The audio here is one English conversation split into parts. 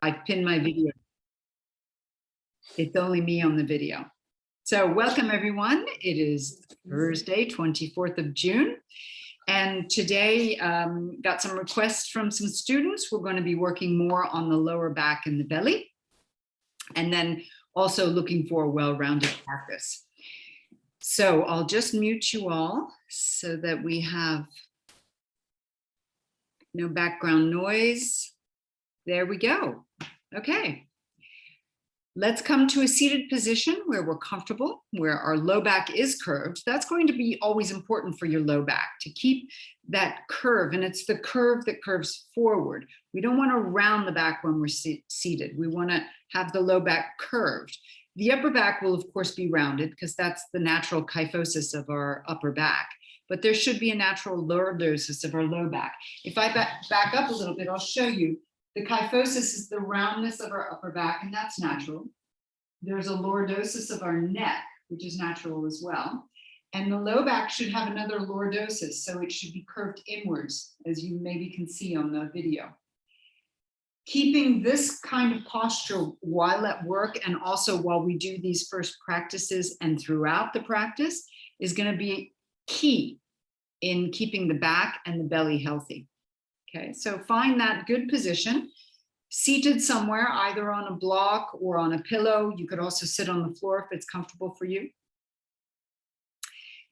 I pinned my video. It's only me on the video. So welcome everyone. It is Thursday, 24th of June. And today got some requests from some students. We're going to be working more on the lower back and the belly. And then also looking for a well-rounded practice. So I'll just mute you all so that we have no background noise. There we go. Okay. Let's come to a seated position where we're comfortable, where our low back is curved. That's going to be always important for your low back, to keep that curve, and it's the curve that curves forward. We don't want to round the back when we're seated. We want to have the low back curved. The upper back will, of course, be rounded because that's the natural kyphosis of our upper back. But there should be a natural lordosis of our low back. If I back up a little bit, I'll show you. The kyphosis is the roundness of our upper back, and that's natural. There's a lordosis of our neck, which is natural as well. And the low back should have another lordosis, so it should be curved inwards, as you maybe can see on the video. Keeping this kind of posture while at work and also while we do these first practices and throughout the practice is going to be key in keeping the back and the belly healthy. Okay, so find that good position, seated somewhere, either on a block or on a pillow. You could also sit on the floor if it's comfortable for you.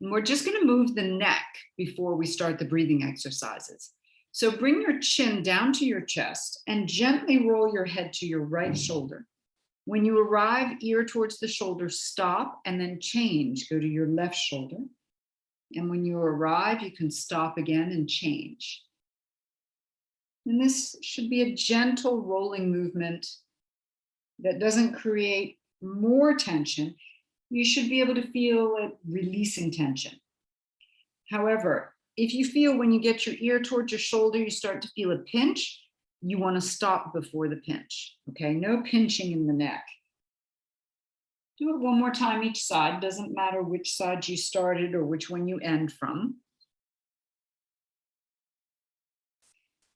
And we're just going to move the neck before we start the breathing exercises. So bring your chin down to your chest and gently roll your head to your right shoulder. When you arrive, ear towards the shoulder, stop and then change. Go to your left shoulder. And when you arrive, you can stop again and change. And this should be a gentle rolling movement that doesn't create more tension. You should be able to feel it releasing tension. However, if you feel when you get your ear towards your shoulder, you start to feel a pinch, you want to stop before the pinch. Okay, no pinching in the neck. Do it one more time each side. Doesn't matter which side you started or which one you end from.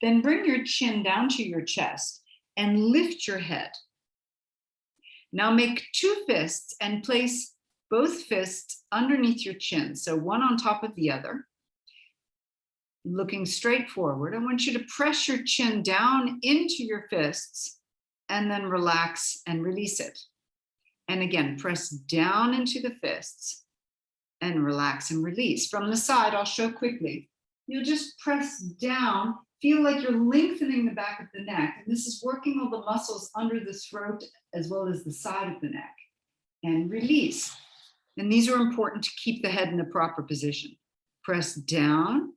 Then bring your chin down to your chest and lift your head. Now make two fists and place both fists underneath your chin. So one on top of the other, looking straight forward. I want you to press your chin down into your fists and then relax and release it. And again, press down into the fists and relax and release. From the side, I'll show quickly. You'll just press down. Feel like you're lengthening the back of the neck. And this is working all the muscles under the throat as well as the side of the neck. And release. And these are important to keep the head in the proper position. Press down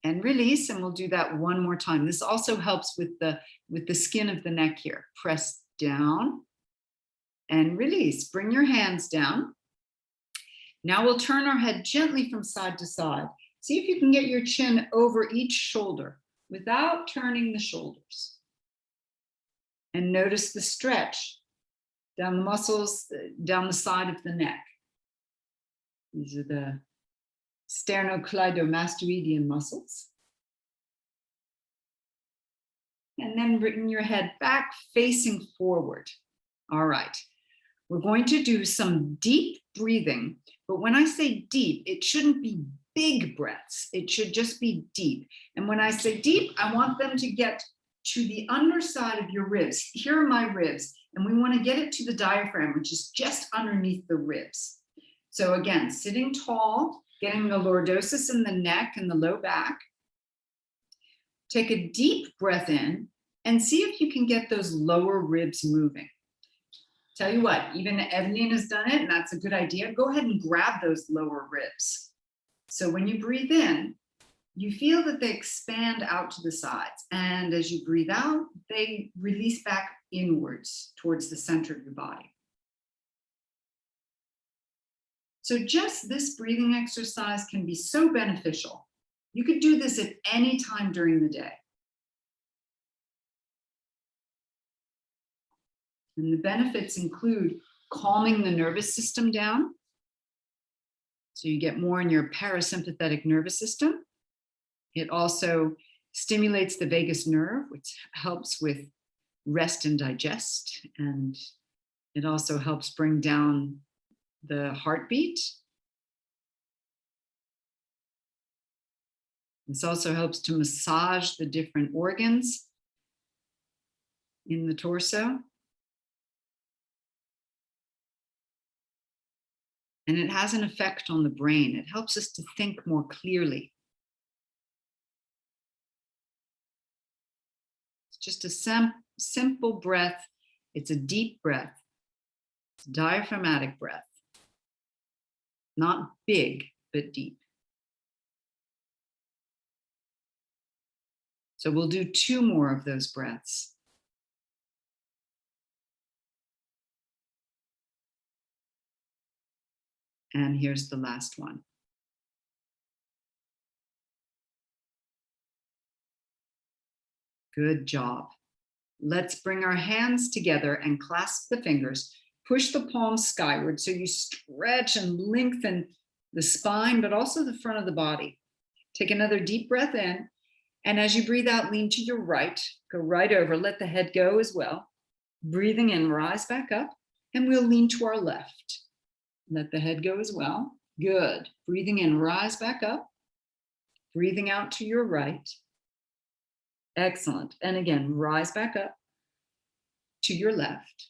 and release. And we'll do that one more time. This also helps with the skin of the neck here. Press down and release. Bring your hands down. Now we'll turn our head gently from side to side. See if you can get your chin over each shoulder without turning the shoulders. And notice the stretch down the muscles, down the side of the neck. These are the sternocleidomastoidean muscles. And then bring your head back facing forward. All right. We're going to do some deep breathing, but when I say deep, it shouldn't be big breaths. It should just be deep. And when I say deep, I want them to get to the underside of your ribs. Here are my ribs, and we want to get it to the diaphragm, which is just underneath the ribs. So again, sitting tall, getting the lordosis in the neck and the low back. Take a deep breath in and see if you can get those lower ribs moving. Tell you what, even Evelyn has done it, and that's a good idea. Go ahead and grab those lower ribs. So when you breathe in, you feel that they expand out to the sides. And as you breathe out, they release back inwards towards the center of your body. So just this breathing exercise can be so beneficial. You could do this at any time during the day. And the benefits include calming the nervous system down. So you get more in your parasympathetic nervous system. It also stimulates the vagus nerve, which helps with rest and digest. And it also helps bring down the heartbeat. This also helps to massage the different organs in the torso. And it has an effect on the brain. It helps us to think more clearly. It's just a simple breath. It's a deep breath. It's a diaphragmatic breath. Not big, but deep. So we'll do 2 more of those breaths. And here's the last one. Good job. Let's bring our hands together and clasp the fingers. Push the palms skyward so you stretch and lengthen the spine, but also the front of the body. Take another deep breath in. And as you breathe out, lean to your right. Go right over. Let the head go as well. Breathing in, rise back up. And we'll lean to our left. Let the head go as well. Good. Breathing in, rise back up. Breathing out to your right. Excellent. And again, rise back up to your left.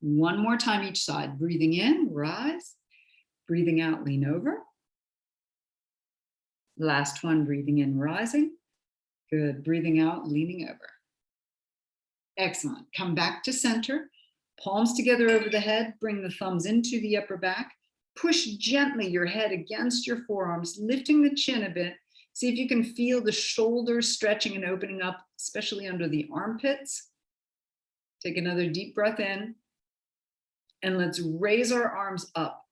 One more time each side. Breathing in, rise. Breathing out, lean over. Last one, breathing in, rising. Good. Breathing out, leaning over. Excellent. Come back to center. Palms together over the head. Bring the thumbs into the upper back. Push gently your head against your forearms, lifting the chin a bit. See if you can feel the shoulders stretching and opening up, especially under the armpits. Take another deep breath in. And let's raise our arms up.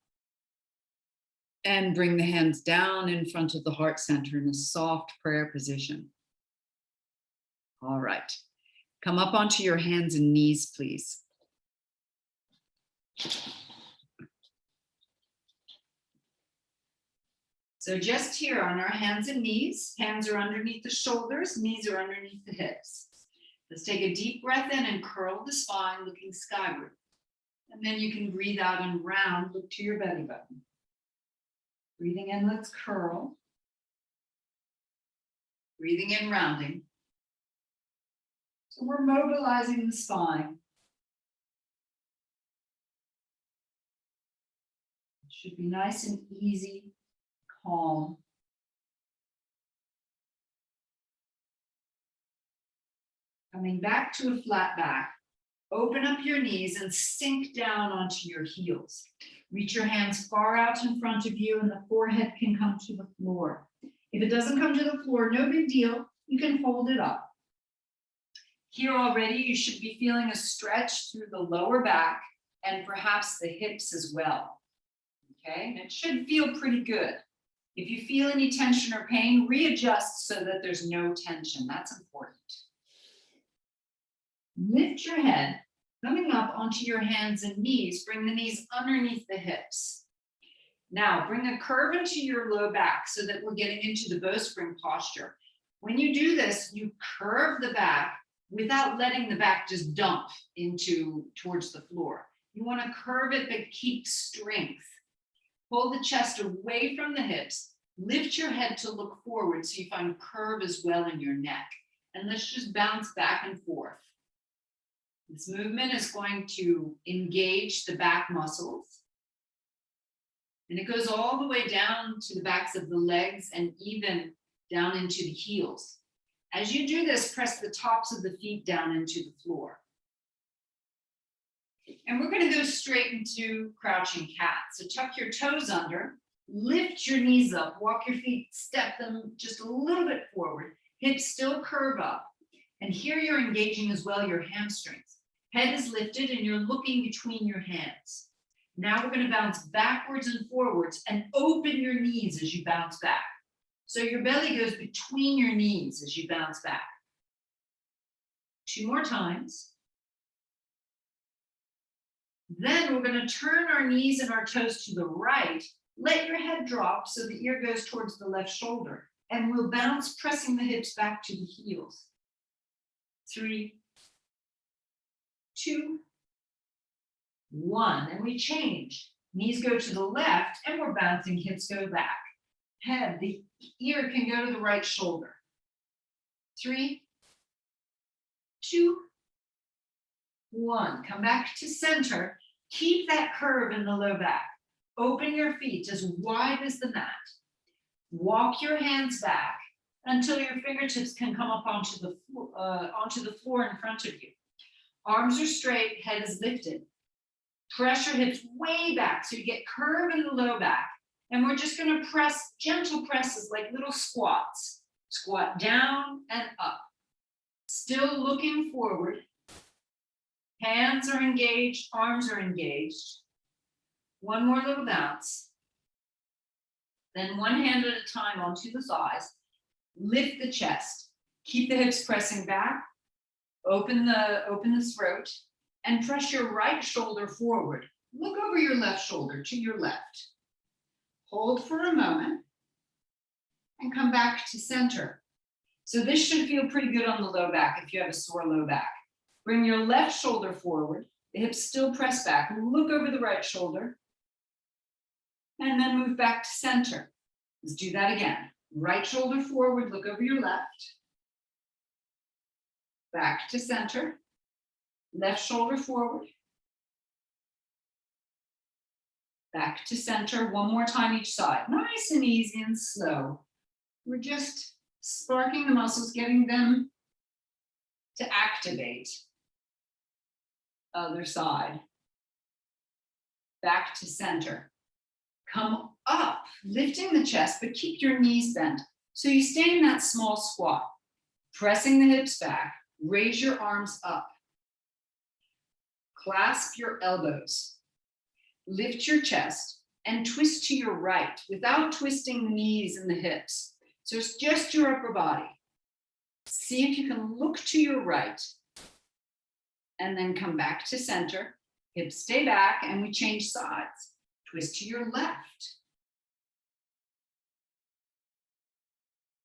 And bring the hands down in front of the heart center in a soft prayer position. All right. Come up onto your hands and knees, please. So just here on our hands and knees, hands are underneath the shoulders, knees are underneath the hips. Let's take a deep breath in and curl the spine, looking skyward. And then you can breathe out and round, look to your belly button. Breathing in, let's curl. Breathing in, rounding. So we're mobilizing the spine. It should be nice and easy, calm. Coming back to a flat back. Open up your knees and sink down onto your heels. Reach your hands far out in front of you and the forehead can come to the floor. If it doesn't come to the floor, no big deal. You can hold it up. Here already, you should be feeling a stretch through the lower back and perhaps the hips as well. Okay, and it should feel pretty good. If you feel any tension or pain, readjust so that there's no tension. That's important. Lift your head. Coming up onto your hands and knees, bring the knees underneath the hips. Now, bring a curve into your low back so that we're getting into the bowstring posture. When you do this, you curve the back without letting the back just dump towards the floor. You want to curve it, but keep strength. Pull the chest away from the hips. Lift your head to look forward so you find curve as well in your neck. And let's just bounce back and forth. This movement is going to engage the back muscles. And it goes all the way down to the backs of the legs and even down into the heels. As you do this, press the tops of the feet down into the floor. And we're going to go straight into crouching cat. So tuck your toes under, lift your knees up, walk your feet, step them just a little bit forward. Hips still curve up. And here you're engaging as well your hamstrings. Head is lifted and you're looking between your hands. Now we're going to bounce backwards and forwards and open your knees as you bounce back. So your belly goes between your knees as you bounce back. 2 more times. Then we're going to turn our knees and our toes to the right. Let your head drop so the ear goes towards the left shoulder. And we'll bounce, pressing the hips back to the heels. 3, 2, 1. And we change. Knees go to the left and we're bouncing, hips go back. Head, the ear can go to the right shoulder. 3, 2, 1. Come back to center. Keep that curve in the low back. Open your feet as wide as the mat. Walk your hands back until your fingertips can come up onto the floor in front of you. Arms are straight, head is lifted. Press your hips way back so you get curve in the low back. And we're just going to press, gentle presses like little squats. Squat down and up. Still looking forward. Hands are engaged, arms are engaged. One more little bounce. Then one hand at a time onto the thighs. Lift the chest. Keep the hips pressing back. Open the throat and press your right shoulder forward. Look over your left shoulder to your left. Hold for a moment and come back to center. So this should feel pretty good on the low back if you have a sore low back. Bring your left shoulder forward. The hips still press back. Look over the right shoulder. And then move back to center. Let's do that again. Right shoulder forward, look over your left. Back to center. Left shoulder forward. Back to center. One more time each side. Nice and easy and slow. We're just sparking the muscles, getting them to activate. Other side. Back to center. Come up, lifting the chest, but keep your knees bent. So you stay in that small squat, pressing the hips back, raise your arms up. Clasp your elbows. Lift your chest and twist to your right without twisting the knees and the hips. So it's just your upper body. See if you can look to your right and then come back to center. Hips stay back and we change sides. Twist to your left.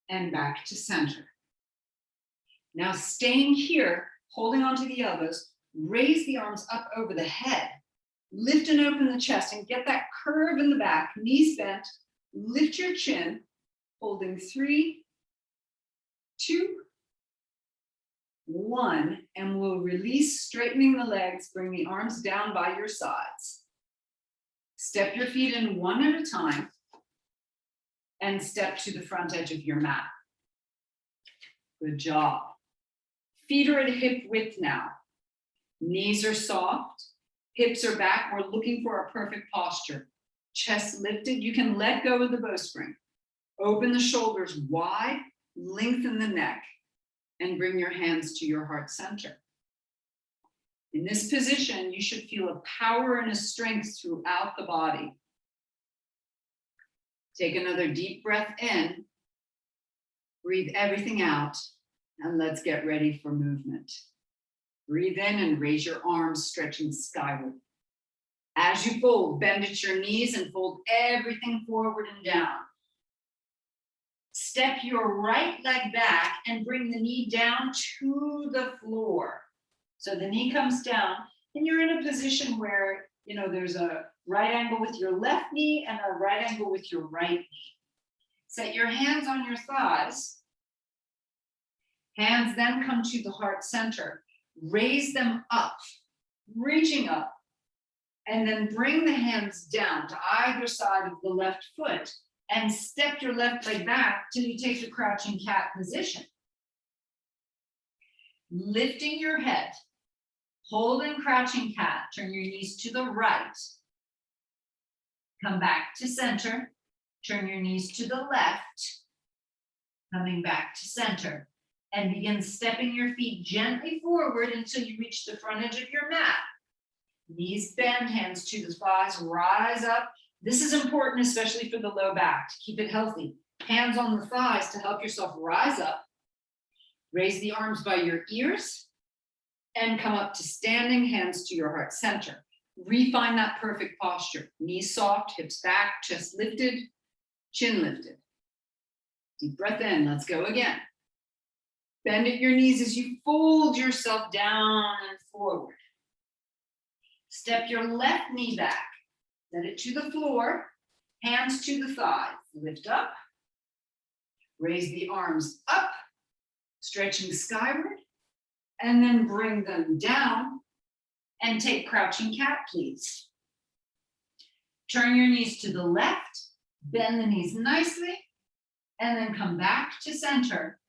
And back to center. Now staying here, holding onto the elbows, raise the arms up over the head. Lift and open the chest and get that curve in the back, knees bent. Lift your chin, holding 3, 2, 1, and we'll release, straightening the legs, bring the arms down by your sides. Step your feet in one at a time and step to the front edge of your mat. Good job. Feet are at hip width now. Knees are soft, hips are back. We're looking for a perfect posture. Chest lifted. You can let go of the bowstring. Open the shoulders wide, lengthen the neck, and bring your hands to your heart center. In this position, you should feel a power and a strength throughout the body. Take another deep breath in, breathe everything out, and let's get ready for movement. Breathe in and raise your arms, stretching skyward. As you fold, bend at your knees and fold everything forward and down. Step your right leg back and bring the knee down to the floor. So the knee comes down and you're in a position where, there's a right angle with your left knee and a right angle with your right knee. Set your hands on your thighs. Hands then come to the heart center. Raise them up, reaching up, and then bring the hands down to either side of the left foot and step your left leg back till you take the crouching cat position. Lifting your head, holding crouching cat, turn your knees to the right. Come back to center, turn your knees to the left, coming back to center. And begin stepping your feet gently forward until you reach the front edge of your mat. Knees bend, hands to the thighs, rise up. This is important, especially for the low back, to keep it healthy. Hands on the thighs to help yourself rise up. Raise the arms by your ears and come up to standing, hands to your heart center. Refine that perfect posture. Knees soft, hips back, chest lifted, chin lifted. Deep breath in, let's go again. Bend at your knees as you fold yourself down and forward. Step your left knee back. Set it to the floor. Hands to the thighs. Lift up. Raise the arms up, stretching skyward. And then bring them down. And take crouching cat, please. Turn your knees to the left. Bend the knees nicely. And then come back to center,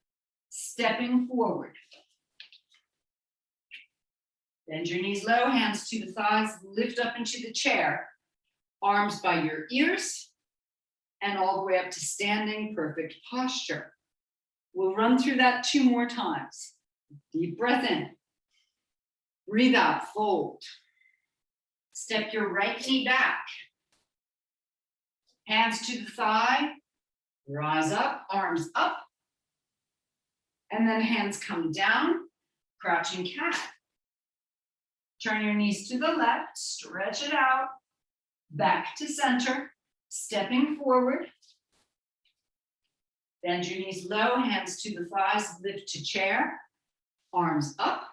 stepping forward. Bend your knees low, hands to the thighs, lift up into the chair, arms by your ears, and all the way up to standing perfect posture. We'll run through that 2 more times. Deep breath in. Breathe out, fold. Step your right knee back. Hands to the thigh, rise up, arms up. And then hands come down, crouching cat. Turn your knees to the left, stretch it out, back to center, stepping forward. Bend your knees low, hands to the thighs, lift to chair, arms up,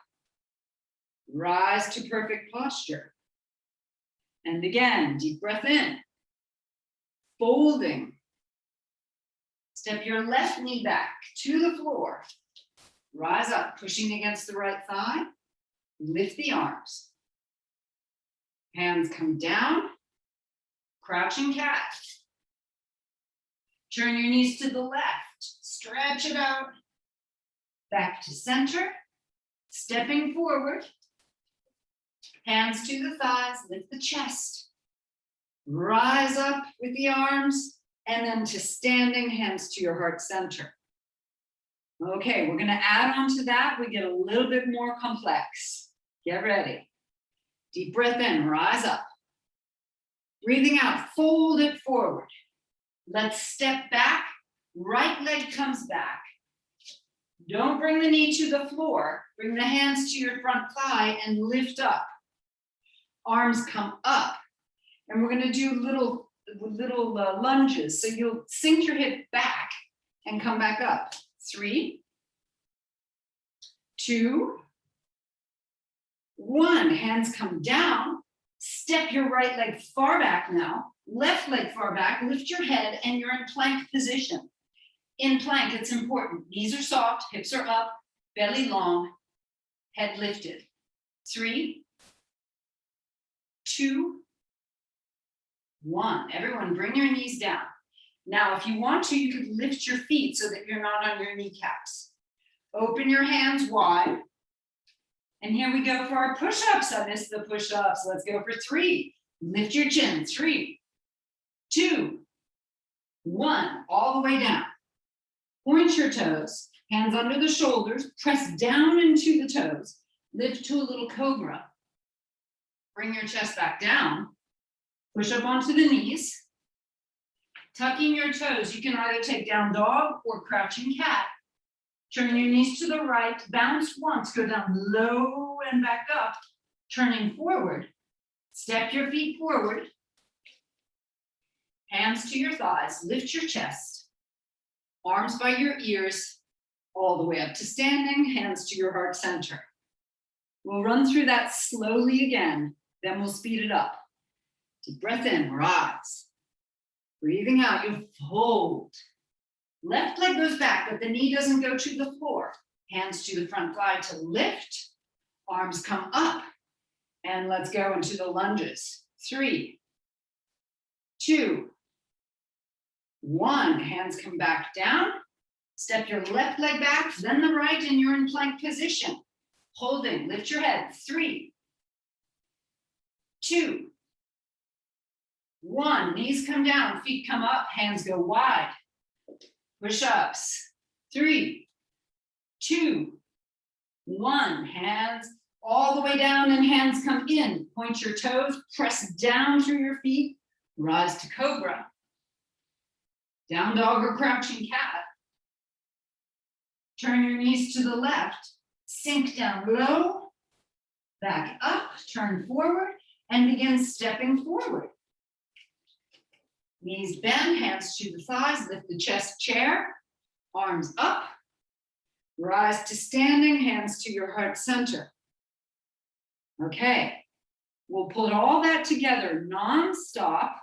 rise to perfect posture. And again, deep breath in, folding. Step your left knee back to the floor, rise up, pushing against the right thigh. Lift the arms. Hands come down. Crouching cat. Turn your knees to the left. Stretch it out. Back to center. Stepping forward. Hands to the thighs. Lift the chest. Rise up with the arms. And then to standing, hands to your heart center. Okay, we're going to add on to that. We get a little bit more complex. Get ready. Deep breath in, rise up. Breathing out, fold it forward. Let's step back. Right leg comes back. Don't bring the knee to the floor. Bring the hands to your front thigh and lift up. Arms come up. And we're going to do little lunges. So you'll sink your hip back and come back up. 3, 2, 1, hands come down, step your right leg far back now, left leg far back, lift your head and you're in plank position. In plank, it's important. Knees are soft, hips are up, belly long, head lifted. 3, 2, 1. Everyone bring your knees down. Now, if you want to, you could lift your feet so that you're not on your kneecaps. Open your hands wide. And here we go for our push-ups. I missed the push-ups. Let's go for 3. Lift your chin. 3, 2, 1. All the way down. Point your toes. Hands under the shoulders. Press down into the toes. Lift to a little cobra. Bring your chest back down. Push up onto the knees. Tucking your toes. You can either take down dog or crouching cat. Turn your knees to the right, bounce once, go down low and back up, turning forward. Step your feet forward. Hands to your thighs, lift your chest. Arms by your ears, all the way up to standing, hands to your heart center. We'll run through that slowly again, then we'll speed it up. Deep breath in, rise. Breathing out, you fold. Left leg goes back, but the knee doesn't go to the floor. Hands to the front thigh to lift. Arms come up. And let's go into the lunges. 3, 2, 1. Hands come back down. Step your left leg back, then the right, and you're in plank position. Holding, lift your head. 3, 2, 1. Knees come down, feet come up, hands go wide. Push-ups. 3, 2, 1. Hands all the way down and hands come in. Point your toes, press down through your feet, rise to cobra. Down dog or crouching cat. Turn your knees to the left, sink down low, back up, turn forward, and begin stepping forward. Knees bend, hands to the thighs, lift the chest chair, arms up, rise to standing, hands to your heart center. Okay, We'll put all that together non-stop,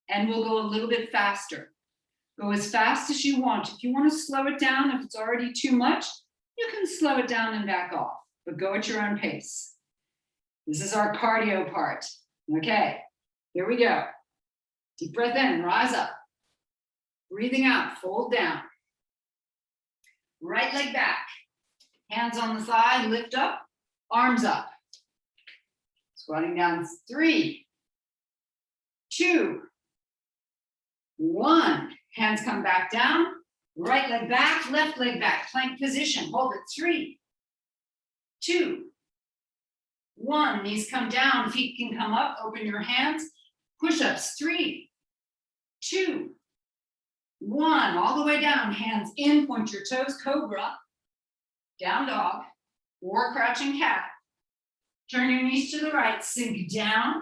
and we'll go a little bit faster. Go as fast as you want. If you want to slow it down, if it's already too much, you can slow it down and back off, but go at your own pace. This is our cardio part. Okay, here we go. Deep breath in, rise up. Breathing out, fold down. Right leg back. Hands on the thigh, lift up, arms up. Squatting down, 3, 2, 1. Hands come back down. Right leg back, left leg back. Plank position. Hold it. 3, 2, 1. Knees come down. Feet can come up. Open your hands. Push-ups. 3, 2, 1. All the way down. Hands in. Point your toes. Cobra. Down dog. Or crouching cat. Turn your knees to the right. Sink down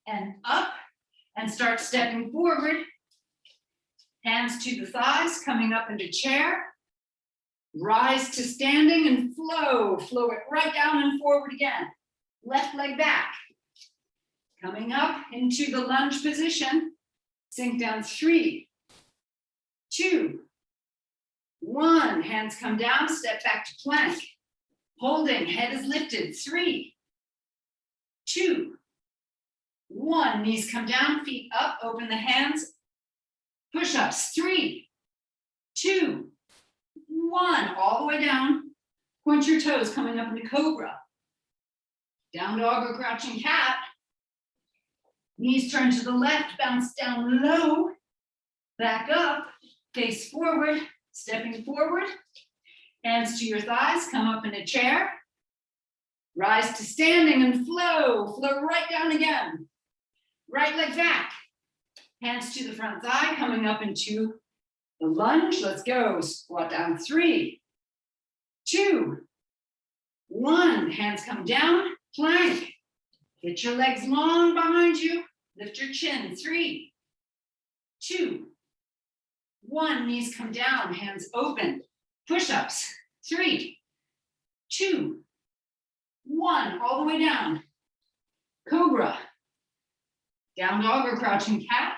and up. And start stepping forward. Hands to the thighs, coming up into chair. Rise to standing and flow. Flow it right down and forward again. Left leg back. Coming up into the lunge position. Sink down, 3, 2, 1. Hands come down, step back to plank. Holding, head is lifted. 3, 2, 1. Knees come down, feet up, open the hands. Push-ups, 3, 2, 1. All the way down. Point your toes, coming up into cobra. Down dog or crouching cat. Knees turn to the left, bounce down low. Back up, face forward, stepping forward. Hands to your thighs, come up in a chair. Rise to standing and flow. Flow right down again. Right leg back. Hands to the front thigh, coming up into the lunge. Let's go. Squat down, 3, 2, 1. Hands come down, plank. Get your legs long behind you. Lift your chin, 3, 2, 1. Knees come down, hands open. Push-ups, 3, 2, 1. All the way down. Cobra. Down dog or crouching cat.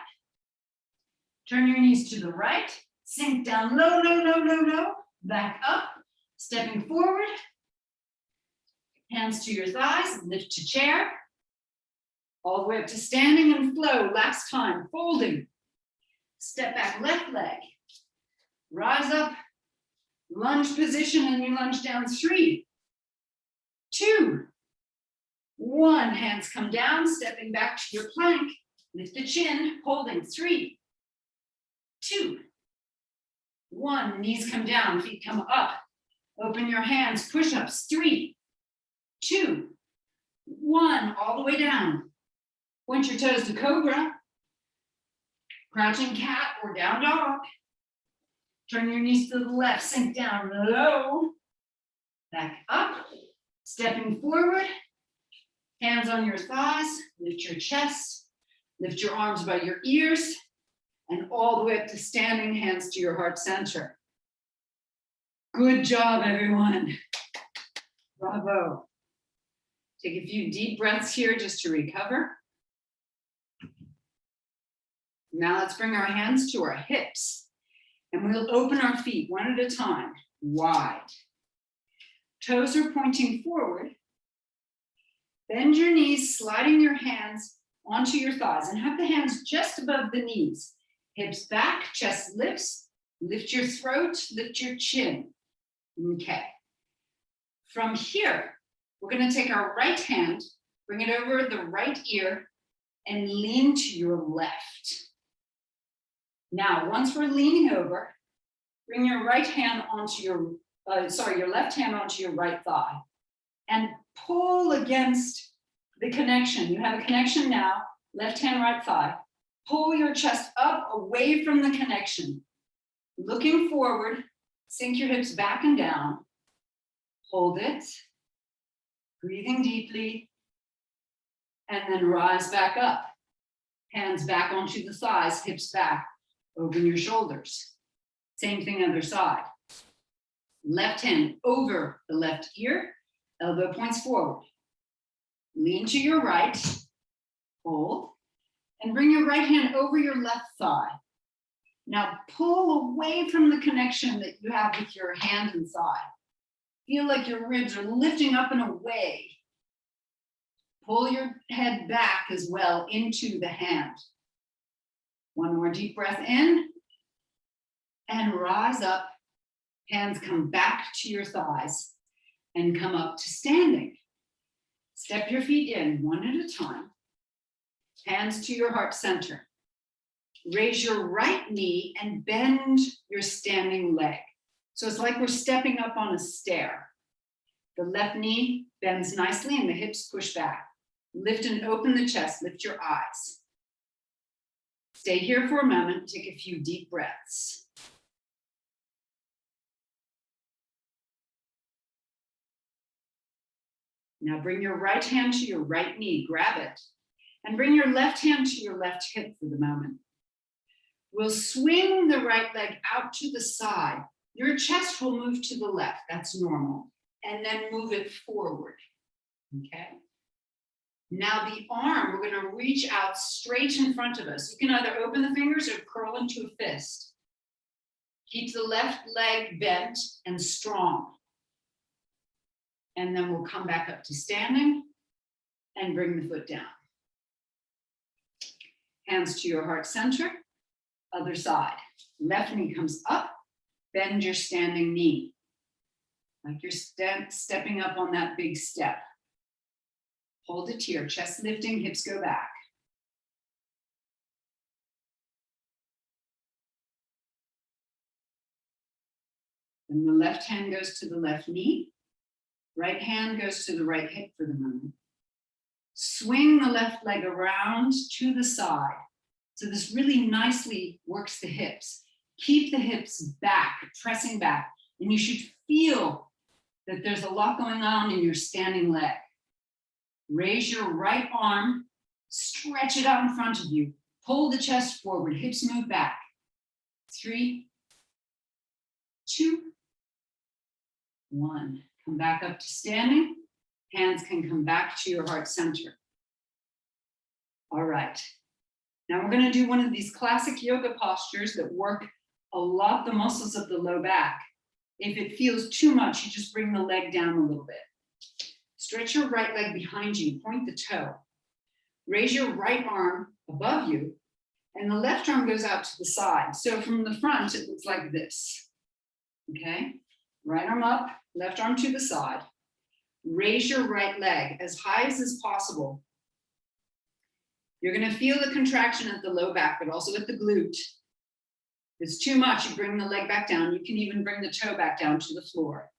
Turn your knees to the right. Sink down low, low, low, low, low. Back up. Stepping forward. Hands to your thighs. Lift to chair. All the way up to standing and flow. Last time. Folding. Step back left leg. Rise up. Lunge position and you lunge down. 3, 2, 1. Hands come down. Stepping back to your plank. Lift the chin. Holding. 3, 2, 1. Knees come down, feet come up. Open your hands, push-ups. 3, 2, 1. All the way down. Point your toes to cobra. Crouching cat or down dog. Turn your knees to the left, sink down low. Back up. Stepping forward. Hands on your thighs. Lift your chest. Lift your arms by your ears. And all the way up to standing, hands to your heart center. Good job, everyone. Bravo. Take a few deep breaths here just to recover. Now let's bring our hands to our hips. And we'll open our feet one at a time, wide. Toes are pointing forward. Bend your knees, sliding your hands onto your thighs, and have the hands just above the knees. Hips back, chest lifts, lift your throat, lift your chin. Okay. From here, we're going to take our right hand, bring it over the right ear, and lean to your left. Now, once we're leaning over, bring your right hand onto your left hand onto your right thigh, and pull against the connection. You have a connection now, left hand, right thigh. Pull your chest up away from the connection. Looking forward, sink your hips back and down. Hold it. Breathing deeply. And then rise back up. Hands back onto the thighs, hips back. Open your shoulders. Same thing other side. Left hand over the left ear. Elbow points forward. Lean to your right, hold, and bring your right hand over your left thigh. Now pull away from the connection that you have with your hand and thigh. Feel like your ribs are lifting up and away. Pull your head back as well into the hand. One more deep breath in and rise up. Hands come back to your thighs and come up to standing. Step your feet in one at a time. Hands to your heart center. Raise your right knee and bend your standing leg. So it's like we're stepping up on a stair. The left knee bends nicely and the hips push back. Lift and open the chest, lift your eyes. Stay here for a moment, take a few deep breaths. Now bring your right hand to your right knee, grab it, and bring your left hand to your left hip for the moment. We'll swing the right leg out to the side. Your chest will move to the left, that's normal, and then move it forward, okay? Now the arm, we're gonna reach out straight in front of us. You can either open the fingers or curl into a fist. Keep the left leg bent and strong. And then we'll come back up to standing and bring the foot down. Hands to your heart center, other side. Left knee comes up, bend your standing knee. Like you're stepping up on that big step. Hold it here, chest lifting, hips go back. Then the left hand goes to the left knee. Right hand goes to the right hip for the moment. Swing the left leg around to the side. So this really nicely works the hips. Keep the hips back, pressing back. And you should feel that there's a lot going on in your standing leg. Raise your right arm, stretch it out in front of you. Pull the chest forward, hips move back. 3, 2, 1. Come back up to standing. Hands can come back to your heart center. All right. Now we're going to do one of these classic yoga postures that work a lot the muscles of the low back. If it feels too much, you just bring the leg down a little bit. Stretch your right leg behind you, point the toe. Raise your right arm above you, and the left arm goes out to the side. So from the front, it looks like this. Okay? Right arm up, left arm to the side. Raise your right leg as high as possible. You're going to feel the contraction at the low back, but also at the glute. If it's too much, you bring the leg back down. You can even bring the toe back down to the floor.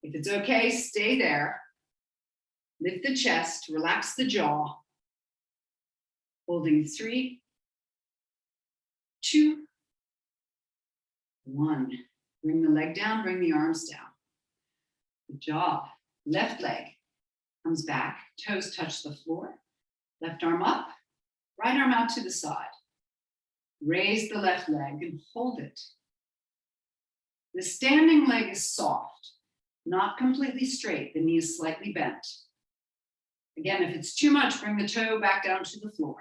If it's okay, stay there. Lift the chest, relax the jaw. Holding 3, 2, 1. Bring the leg down, bring the arms down. Good job. Left leg comes back, toes touch the floor. Left arm up, right arm out to the side. Raise the left leg and hold it. The standing leg is soft, not completely straight. The knee is slightly bent. Again, if it's too much, bring the toe back down to the floor.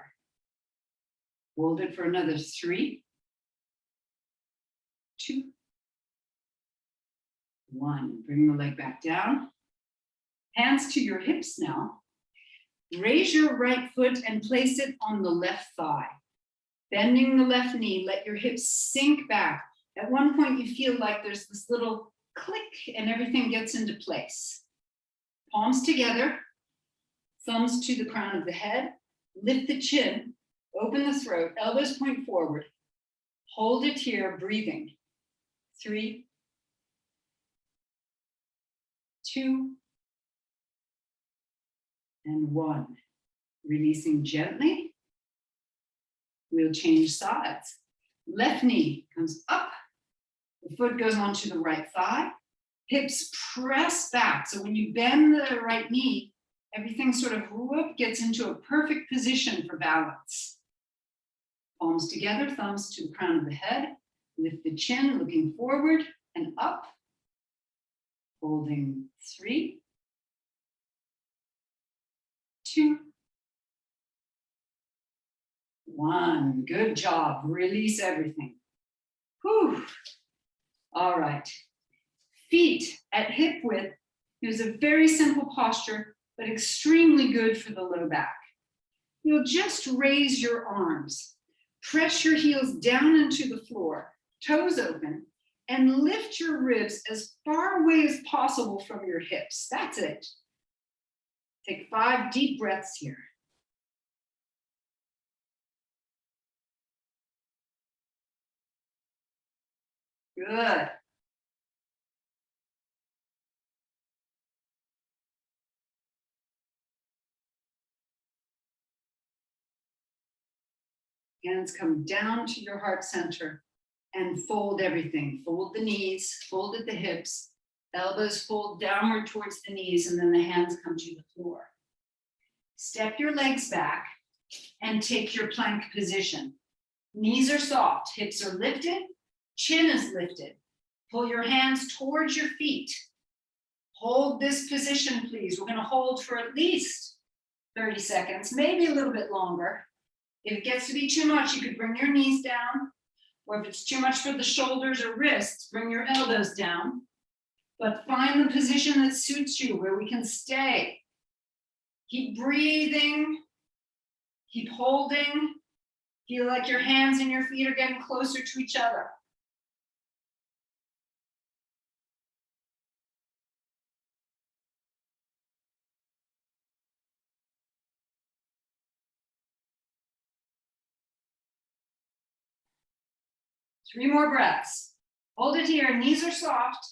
Hold it for another 3, 2, 1. Bring the leg back down. Hands to your hips now. Raise your right foot and place it on the left thigh. Bending the left knee, let your hips sink back. At one point, you feel like there's this little click and everything gets into place. Palms together, thumbs to the crown of the head. Lift the chin, open the throat, elbows point forward. Hold it here, breathing. 3, 2, and 1. Releasing gently. We'll change sides. Left knee comes up. The foot goes onto the right thigh. Hips press back. So when you bend the right knee, everything sort of gets into a perfect position for balance. Palms together, thumbs to the crown of the head. Lift the chin, looking forward and up. Holding 3, 2, 1. Good job. Release everything. Whew. All right. Feet at hip width. Here's a very simple posture, but extremely good for the low back. You'll just raise your arms. Press your heels down into the floor, toes open, and lift your ribs as far away as possible from your hips. That's it. Take 5 deep breaths here. Good. Hands come down to your heart center and fold everything. Fold the knees, fold at the hips, elbows fold downward towards the knees, and then the hands come to the floor. Step your legs back and take your plank position. Knees are soft, hips are lifted, chin is lifted. Pull your hands towards your feet. Hold this position, please. We're going to hold for at least 30 seconds, maybe a little bit longer. If it gets to be too much, you could bring your knees down, or if it's too much for the shoulders or wrists, bring your elbows down. But find the position that suits you, where we can stay. Keep breathing, keep holding. Feel like your hands and your feet are getting closer to each other. Three more breaths. Hold it here, knees are soft.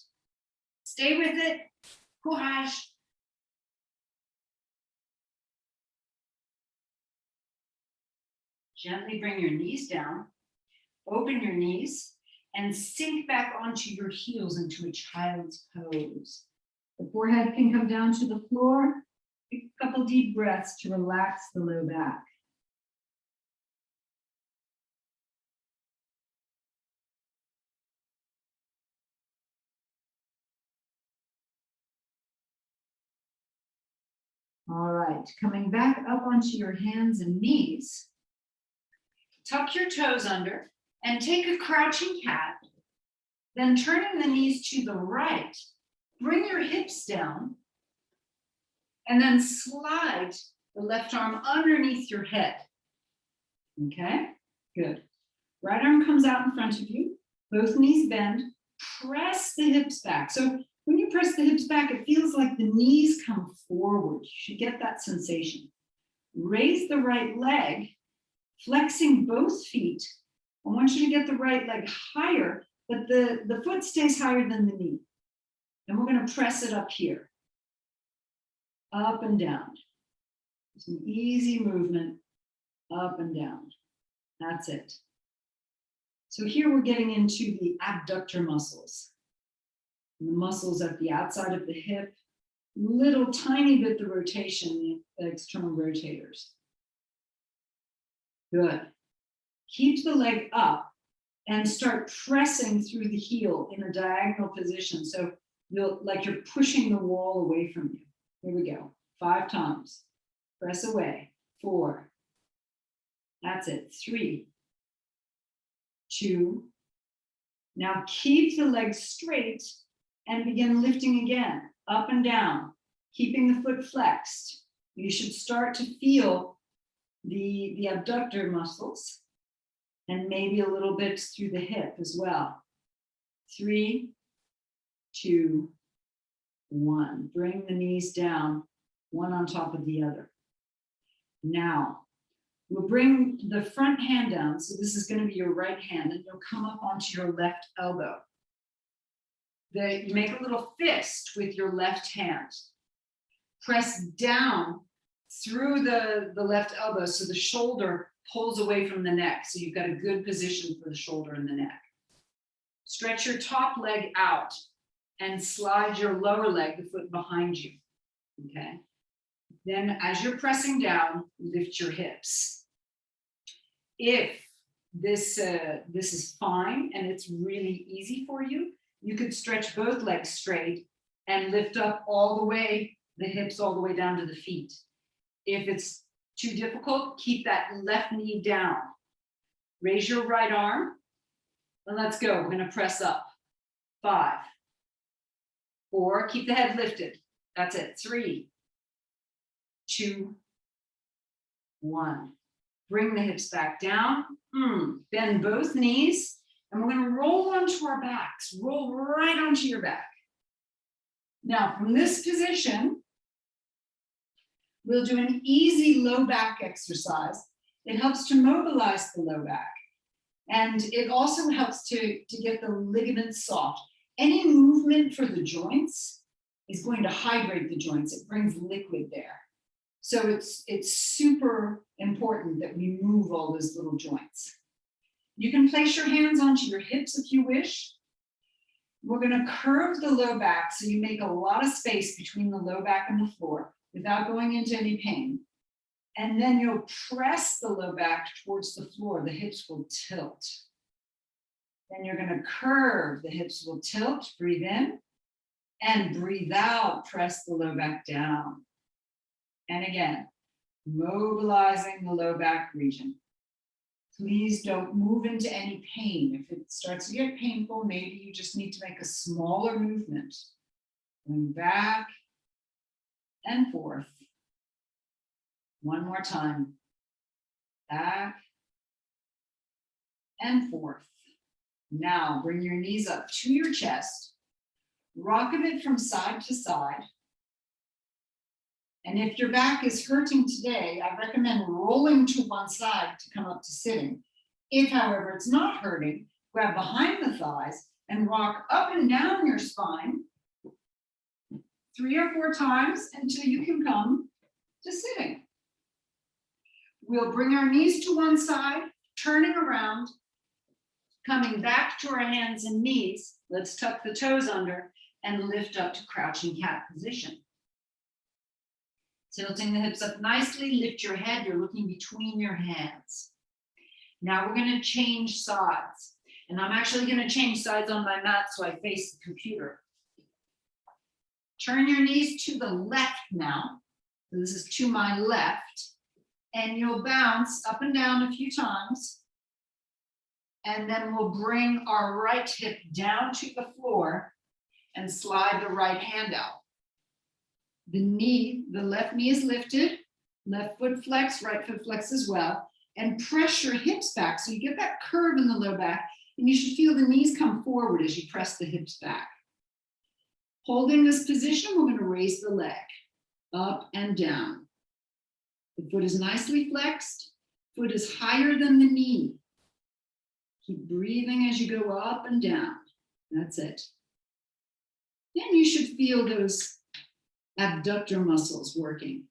Stay with it, courage. Gently bring your knees down, open your knees, and sink back onto your heels into a child's pose. The forehead can come down to the floor. Take a couple deep breaths to relax the low back. All right, coming back up onto your hands and knees. Tuck your toes under and take a crouching cat. Then turning the knees to the right, bring your hips down and then slide the left arm underneath your head. Okay, good. Right arm comes out in front of you, both knees bend, press the hips back. So when you press the hips back, it feels like the knees come forward. You should get that sensation. Raise the right leg, flexing both feet. I want you to get the right leg higher, but the foot stays higher than the knee. And we're going to press it up here. Up and down. Some easy movement, up and down. That's it. So here we're getting into the abductor muscles. And the muscles at the outside of the hip, little tiny bit the rotation, the external rotators. Good. Keep the leg up and start pressing through the heel in a diagonal position. So like you're pushing the wall away from you. Here we go. 5 times. Press away. 4. That's it. 3, 2. Now keep the legs straight and begin lifting again, up and down, keeping the foot flexed. You should start to feel the abductor muscles and maybe a little bit through the hip as well. 3, 2, 1. Bring the knees down, one on top of the other. Now, we'll bring the front hand down. So this is going to be your right hand, and you'll come up onto your left elbow. You make a little fist with your left hand. Press down through the left elbow so the shoulder pulls away from the neck. So you've got a good position for the shoulder and the neck. Stretch your top leg out and slide your lower leg, the foot behind you. Okay. Then as you're pressing down, lift your hips. If this is fine and it's really easy for you, you could stretch both legs straight and lift up all the way, the hips all the way down to the feet. If it's too difficult, keep that left knee down. Raise your right arm, and let's go. We're gonna press up. 5, 4, keep the head lifted. That's it. 3, 2, 1. Bring the hips back down. Bend both knees, and we're gonna roll onto our backs. Roll right onto your back. Now, from this position, we'll do an easy low back exercise. It helps to mobilize the low back. And it also helps to get the ligaments soft. Any movement for the joints is going to hydrate the joints. It brings liquid there. So it's super important that we move all those little joints. You can place your hands onto your hips if you wish. We're gonna curve the low back so you make a lot of space between the low back and the floor without going into any pain. And then you'll press the low back towards the floor. The hips will tilt. Then you're gonna curve, the hips will tilt, breathe in, and breathe out, press the low back down. And again, mobilizing the low back region. Please don't move into any pain. If it starts to get painful, maybe you just need to make a smaller movement. Going back and forth. One more time. Back and forth. Now bring your knees up to your chest. Rock a bit from side to side. And if your back is hurting today, I recommend rolling to one side to come up to sitting. If, however, it's not hurting, grab behind the thighs and rock up and down your spine 3 or 4 times until you can come to sitting. We'll bring our knees to one side, turning around, coming back to our hands and knees. Let's tuck the toes under and lift up to crouching cat position. Tilting the hips up nicely, lift your head, you're looking between your hands. Now we're gonna change sides. And I'm actually gonna change sides on my mat so I face the computer. Turn your knees to the left now. So this is to my left. And you'll bounce up and down a few times. And then we'll bring our right hip down to the floor and slide the right hand out. The left knee is lifted, left foot flex, right foot flex as well, and press your hips back. So you get that curve in the low back, and you should feel the knees come forward as you press the hips back. Holding this position, we're gonna raise the leg up and down. The foot is nicely flexed, foot is higher than the knee. Keep breathing as you go up and down. That's it. Then you should feel those abductor muscles working.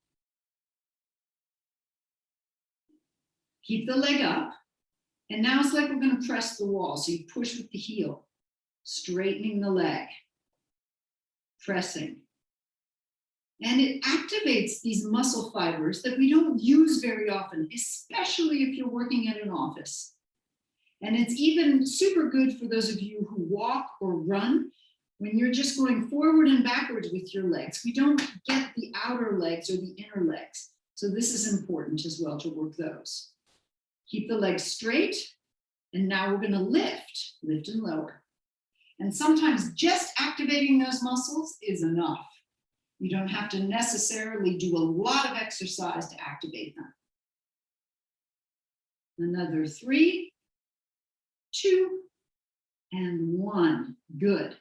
Keep the leg up. And now it's like we're going to press the wall. So you push with the heel, straightening the leg, pressing. And it activates these muscle fibers that we don't use very often, especially if you're working at an office. And it's even super good for those of you who walk or run. When you're just going forward and backwards with your legs, we don't get the outer legs or the inner legs. So this is important as well to work those. Keep the legs straight. And now we're going to lift and lower. And sometimes just activating those muscles is enough. You don't have to necessarily do a lot of exercise to activate them. Another 3, 2, and 1. Good.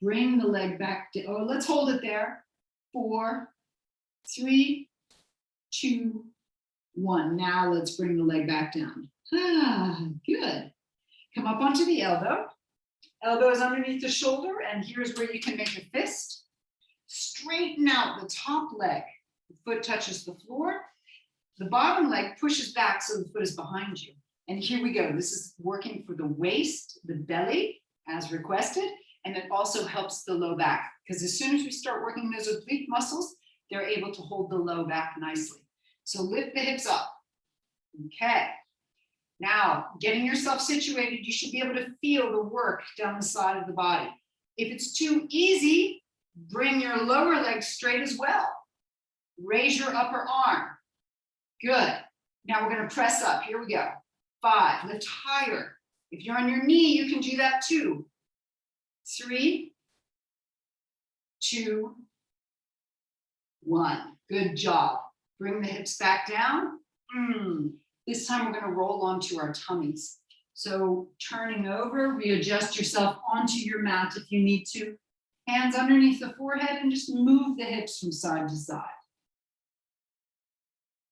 Bring the leg back to, oh, let's hold it there. 4, 3, 2, 1. Now let's bring the leg back down. Good. Come up onto the elbow. Elbow is underneath the shoulder, and here's where you can make a fist. Straighten out the top leg. The foot touches the floor. The bottom leg pushes back so the foot is behind you. And here we go. This is working for the waist, the belly, as requested. And it also helps the low back, because as soon as we start working those oblique muscles, they're able to hold the low back nicely. So lift the hips up. Okay. Now, getting yourself situated, you should be able to feel the work down the side of the body. If it's too easy, bring your lower leg straight as well. Raise your upper arm. Good. Now we're going to press up. Here we go. 5, lift higher. If you're on your knee, you can do that too. 3, 2, 1. Good job. Bring the hips back down. This time we're going to roll onto our tummies. So turning over, readjust yourself onto your mat if you need to. Hands underneath the forehead and just move the hips from side to side.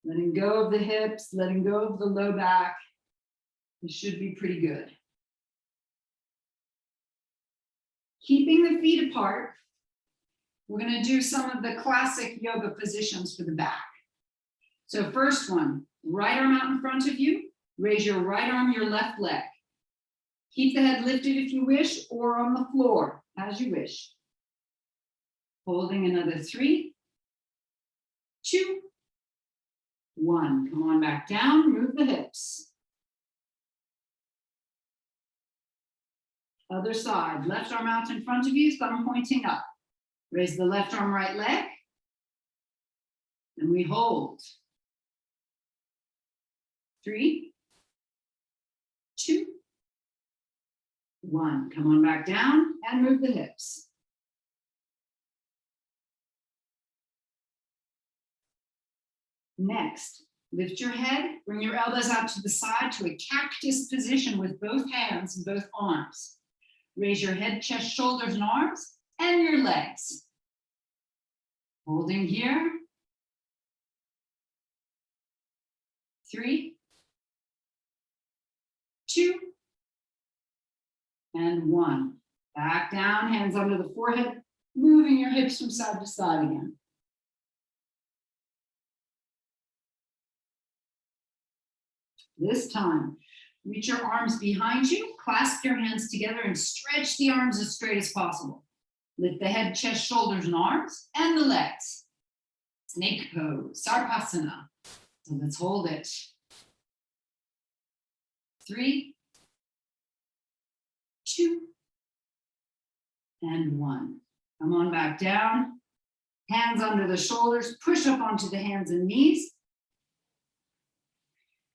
Letting go of the hips, letting go of the low back. This should be pretty good. Keeping the feet apart, we're going to do some of the classic yoga positions for the back. So first one, right arm out in front of you. Raise your right arm, your left leg. Keep the head lifted if you wish, or on the floor, as you wish. Holding another 3, 2, 1. Come on back down, move the hips. Other side, left arm out in front of you, thumb pointing up. Raise the left arm, right leg. And we hold. 3, 2, 1. Come on back down and move the hips. Next, lift your head, bring your elbows out to the side to a cactus position with both hands and both arms. Raise your head, chest, shoulders, and arms, and your legs. Holding here. 3, 2, and 1. Back down, hands under the forehead, moving your hips from side to side again. This time, reach your arms behind you, clasp your hands together, and stretch the arms as straight as possible. Lift the head, chest, shoulders, and arms, and the legs. Snake pose, Sarpasana. So let's hold it. 3, 2, and 1. Come on back down. Hands under the shoulders, push up onto the hands and knees.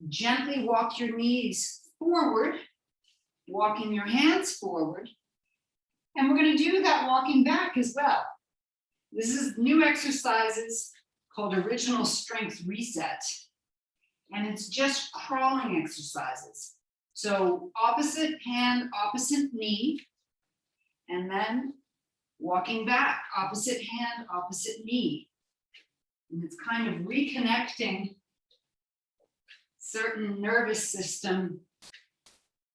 Gently walk your knees forward, walking your hands forward. And we're going to do that walking back as well. This is new exercises called Original Strength Reset. And it's just crawling exercises. So opposite hand, opposite knee, and then walking back, opposite hand, opposite knee. And it's kind of reconnecting certain nervous system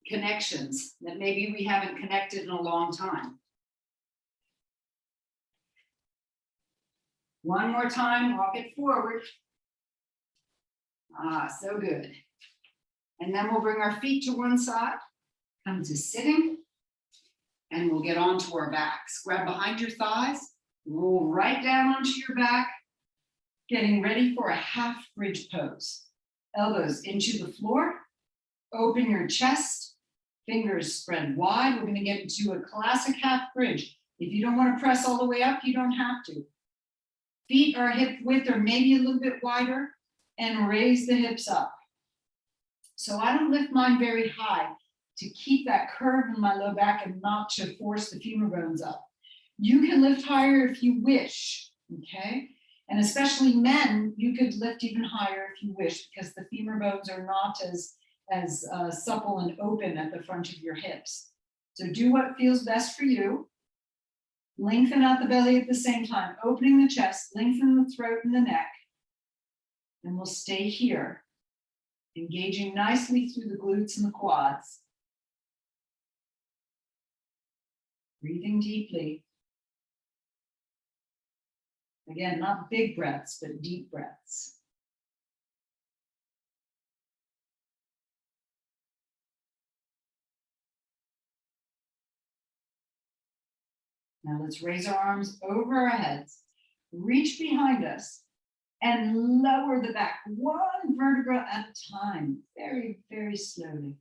connections that maybe we haven't connected in a long time. One more time, walk it forward. So good. And then we'll bring our feet to one side, come to sitting, and we'll get onto our backs. Grab behind your thighs, roll right down onto your back, getting ready for a half bridge pose. Elbows into the floor, open your chest, fingers spread wide. We're going to get into a classic half bridge. If you don't want to press all the way up, you don't have to. Feet are hip width or maybe a little bit wider, and raise the hips up. So I don't lift mine very high to keep that curve in my low back and not to force the femur bones up. You can lift higher if you wish, okay? And especially men, you could lift even higher if you wish, because the femur bones are not as supple and open at the front of your hips. So do what feels best for you. Lengthen out the belly at the same time, opening the chest, lengthen the throat and the neck. And we'll stay here, engaging nicely through the glutes and the quads. Breathing deeply. Again, not big breaths, but deep breaths. Now let's raise our arms over our heads, reach behind us, and lower the back, one vertebra at a time, very, very slowly.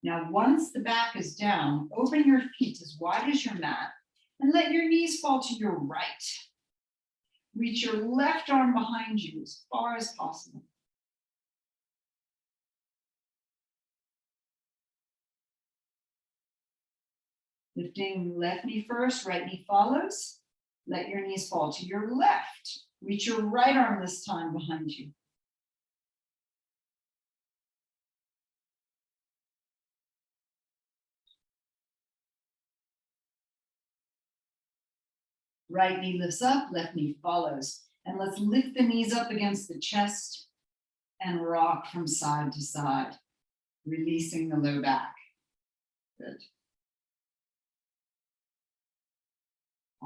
Now, once the back is down, open your feet as wide as your mat and let your knees fall to your right. reach your left arm behind you as far as possible. Lifting left knee first, right knee follows. Let your knees fall to your left. Reach your right arm this time behind you. Right knee lifts up, left knee follows. And let's lift the knees up against the chest and rock from side to side, releasing the low back. Good.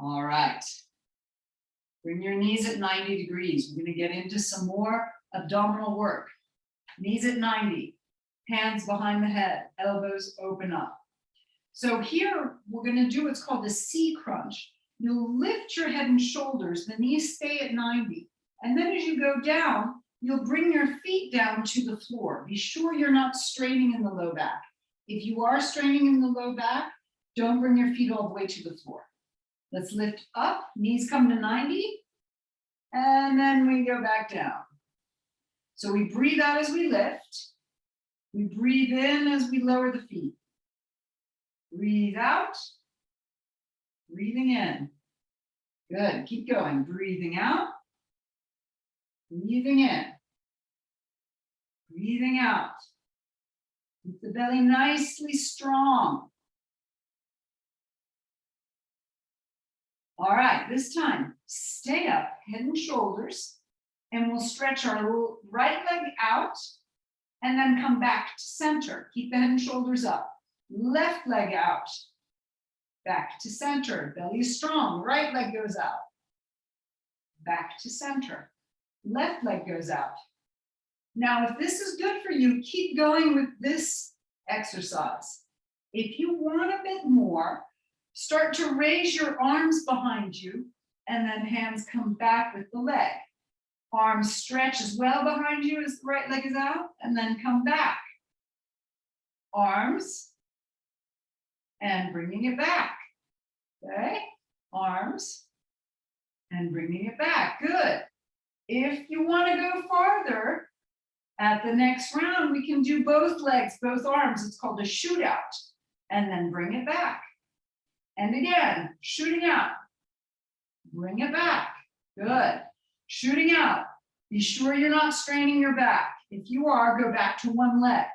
All right. Bring your knees at 90 degrees. We're going to get into some more abdominal work. Knees at 90, hands behind the head, elbows open up. So here we're going to do what's called the C crunch. You'll lift your head and shoulders, the knees stay at 90. And then as you go down, you'll bring your feet down to the floor. Be sure you're not straining in the low back. If you are straining in the low back, don't bring your feet all the way to the floor. Let's lift up, knees come to 90, and then we go back down. So we breathe out as we lift. We breathe in as we lower the feet. Breathe out, breathing in. Good, keep going. Breathing out, breathing in, breathing out. Keep the belly nicely strong. All right, this time, stay up, head and shoulders, and we'll stretch our right leg out and then come back to center. Keep the head and shoulders up. Left leg out, back to center. Belly is strong, right leg goes out. Back to center. Left leg goes out. Now, if this is good for you, keep going with this exercise. If you want a bit more, start to raise your arms behind you and then hands come back with the leg. Arms stretch as well behind you as the right leg is out and then come back. Arms and bringing it back. Okay, arms and bringing it back. Good. If you want to go farther, at the next round, we can do both legs, both arms. It's called a shootout. And then bring it back. And again, shooting out. Bring it back. Good. Shooting out. Be sure you're not straining your back. If you are, go back to one leg.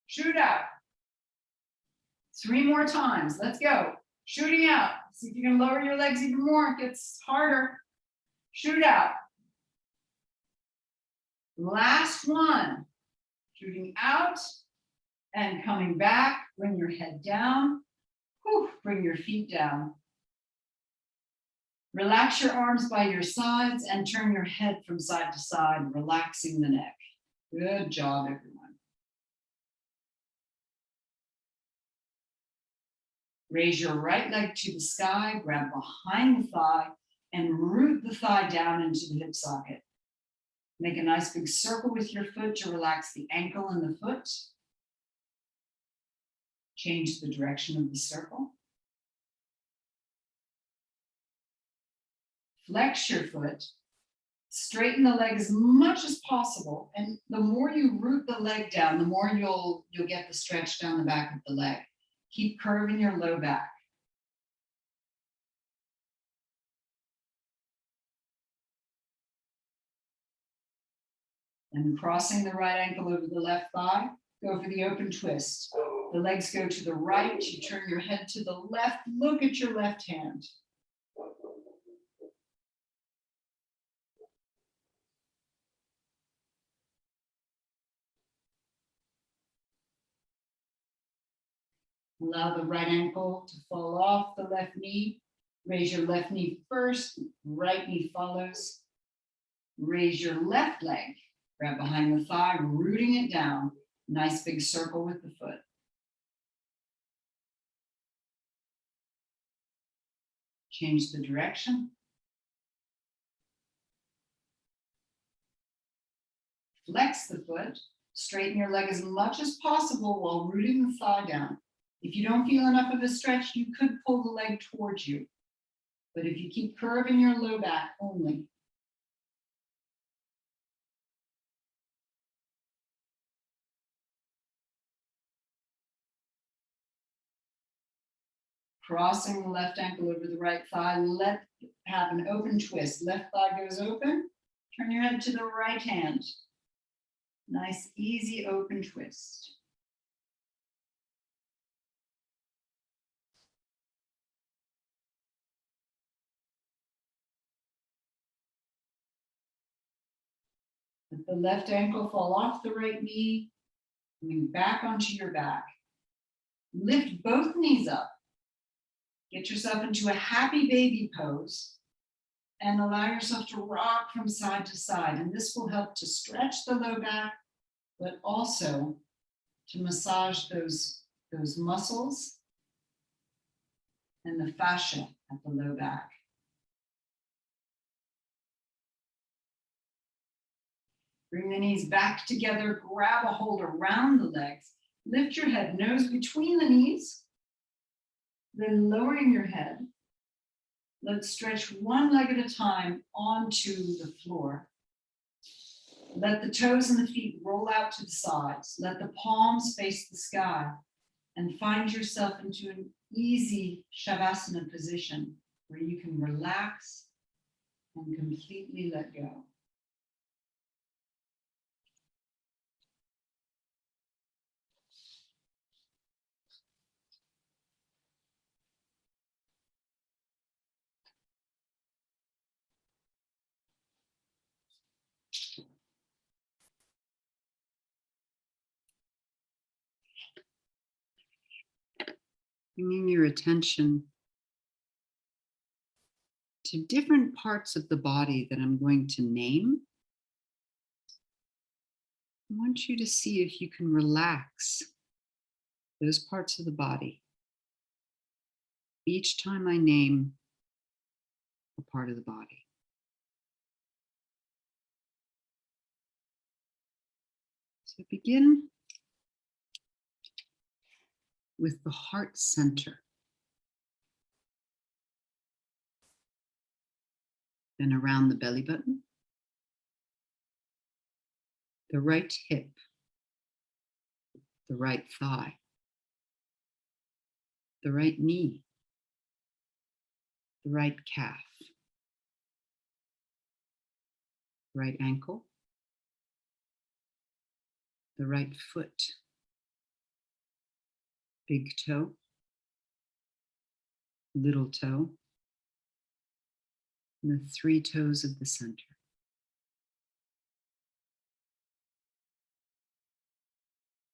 Shoot out. 3 more times. Let's go. Shooting out. See if you can lower your legs even more. It gets harder. Shoot out. Last one. Shooting out and coming back. Bring your head down. Whew, bring your feet down. Relax your arms by your sides and turn your head from side to side, relaxing the neck. Good job, everyone. Raise your right leg to the sky, grab behind the thigh, and root the thigh down into the hip socket. Make a nice big circle with your foot to relax the ankle and the foot. Change the direction of the circle. Flex your foot. Straighten the leg as much as possible. And the more you root the leg down, the more you'll get the stretch down the back of the leg. Keep curving your low back. And crossing the right ankle over the left thigh, go for the open twist. The legs go to the right, you turn your head to the left, look at your left hand. Allow the right ankle to fall off the left knee. Raise your left knee first, right knee follows. Raise your left leg, grab behind the thigh, rooting it down. Nice big circle with the foot. Change the direction. Flex the foot. Straighten your leg as much as possible while rooting the thigh down. If you don't feel enough of a stretch, you could pull the leg towards you. But if you keep curving your low back only, Crossing the left ankle over the right thigh. Have an open twist. Left thigh goes open. Turn your head to the right hand. Nice, easy open twist. Let the left ankle fall off the right knee, coming back onto your back. Lift both knees up. Get yourself into a happy baby pose and allow yourself to rock from side to side. And this will help to stretch the low back, but also to massage those muscles and the fascia at the low back. Bring the knees back together, grab a hold around the legs, lift your head, nose between the knees, then lowering your head. Let's stretch one leg at a time onto the floor. Let the toes and the feet roll out to the sides. Let the palms face the sky and find yourself into an easy Shavasana position where you can relax and completely let go. Bringing your attention to different parts of the body that I'm going to name. I want you to see if you can relax those parts of the body each time I name a part of the body. So begin with the heart center. Then around the belly button, the right hip, the right thigh, the right knee, the right calf, right ankle, the right foot, big toe, little toe, and the three toes of the center.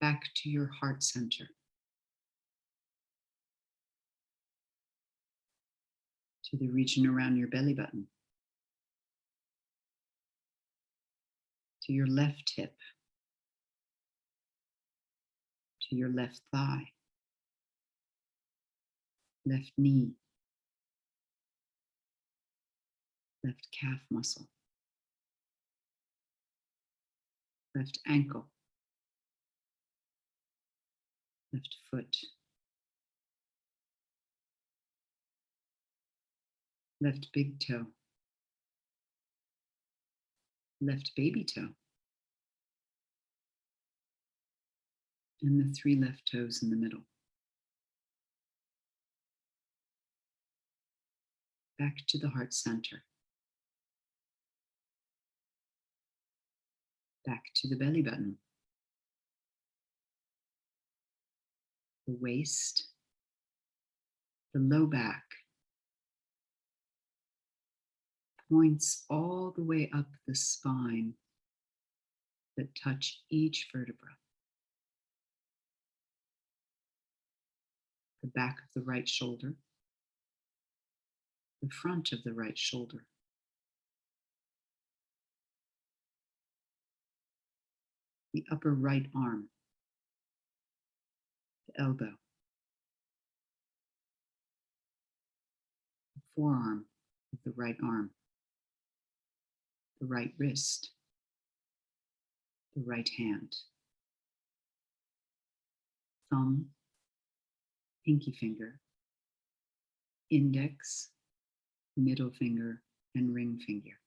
Back to your heart center. To the region around your belly button. To your left hip. To your left thigh. Left knee. Left calf muscle. Left ankle. Left foot. Left big toe. Left baby toe. And the three left toes in the middle. Back to the heart center. Back to the belly button. The waist. The low back. Points all the way up the spine that touch each vertebra. The back of the right shoulder. The front of the right shoulder. The upper right arm. The elbow. The forearm of the right arm. The right wrist. The right hand. Thumb. Pinky finger. Index. Middle finger and ring finger.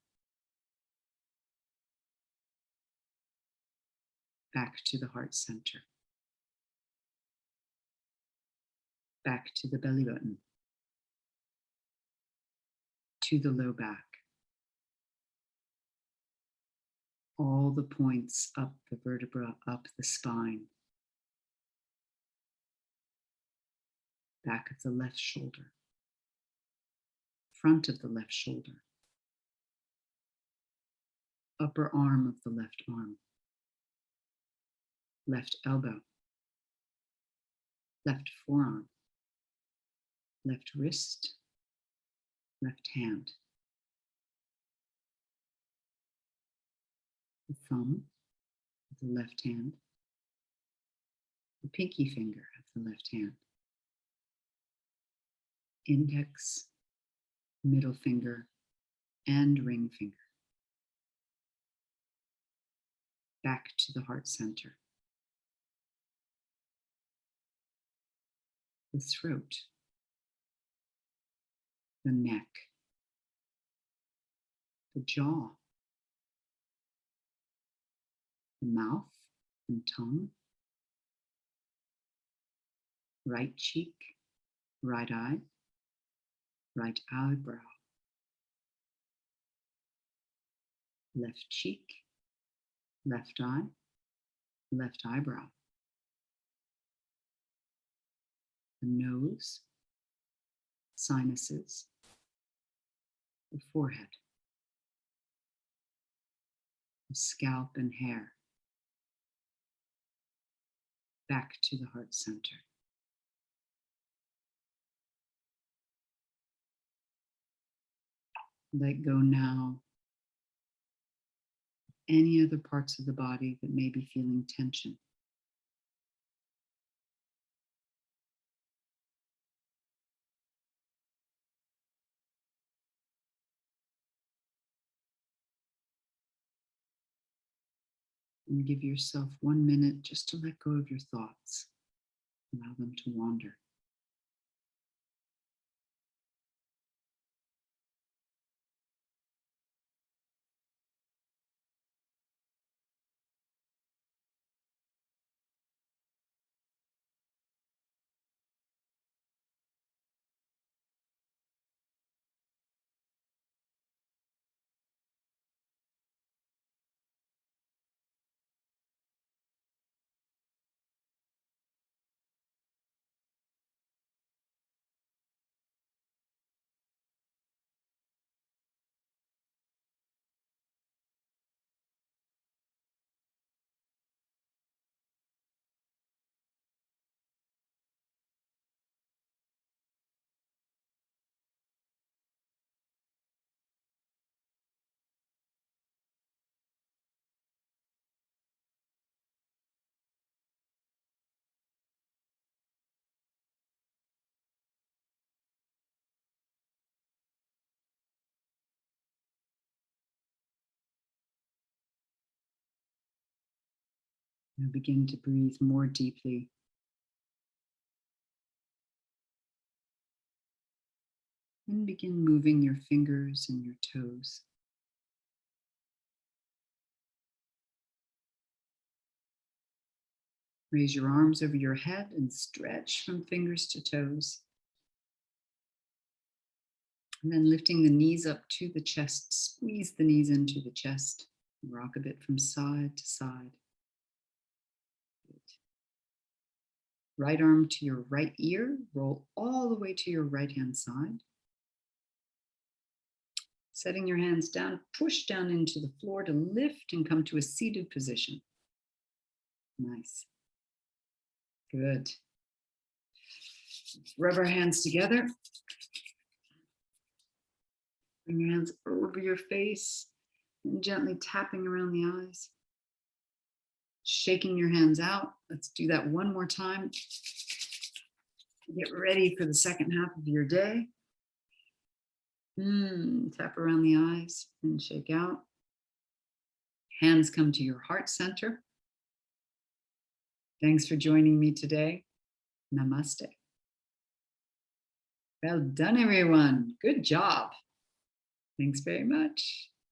Back to the heart center. Back to the belly button. to the low back. All the points up the vertebra, up the spine. Back of the left shoulder. Front of the left shoulder. Upper arm of the left arm. Left elbow. Left forearm. Left wrist. Left hand. The thumb of the left hand. The pinky finger of the left hand. Index, middle finger, and ring finger. Back to the heart center. The throat. The neck. The jaw. The mouth and tongue. Right cheek, right eye, right eyebrow. Left cheek, left eye, left eyebrow. The nose, sinuses, the forehead, the scalp and hair. Back to the heart center. Let go now any other parts of the body that may be feeling tension. And give yourself 1 minute just to let go of your thoughts. Allow them to wander. Now begin to breathe more deeply. And begin moving your fingers and your toes. Raise your arms over your head and stretch from fingers to toes. And then lifting the knees up to the chest, squeeze the knees into the chest. Rock a bit from side to side. Good. Right arm to your right ear, roll all the way to your right hand side. Setting your hands down, push down into the floor to lift and come to a seated position. Nice. Good. Rub our hands together. Bring your hands over your face and gently tapping around the eyes. Shaking your hands out. Let's do that one more time. Get ready for the second half of your day. Tap around the eyes and shake out. Hands come to your heart center. Thanks for joining me today. Namaste. Well done, everyone. Good job. Thanks very much.